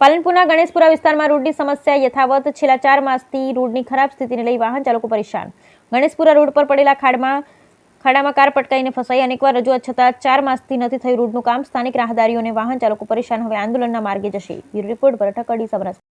પાલનપુરના ગણેશપુરા વિસ્તારમાં રોડની સમસ્યા યથાવત। છેલ્લા 4 માસથી રોડની ખરાબ સ્થિતિને લઈ વાહન ચાલકો પરેશાન। ગણેશપુરા રોડ પર પડેલા ખાડામાં કાર પટકાઈને ફસાઈ। અનેકવાર રજૂઆત છતાં 4 માસથી નથી થયું રોડનું કામ। સ્થાનિક રાહદારીઓ અને વાહન ચાલકો પરેશાન। હવે આંદોલનના માર્ગે જશે। બ્યુરો રિપોર્ટ પર ઠકડી સૌરાષ્ટ્ર।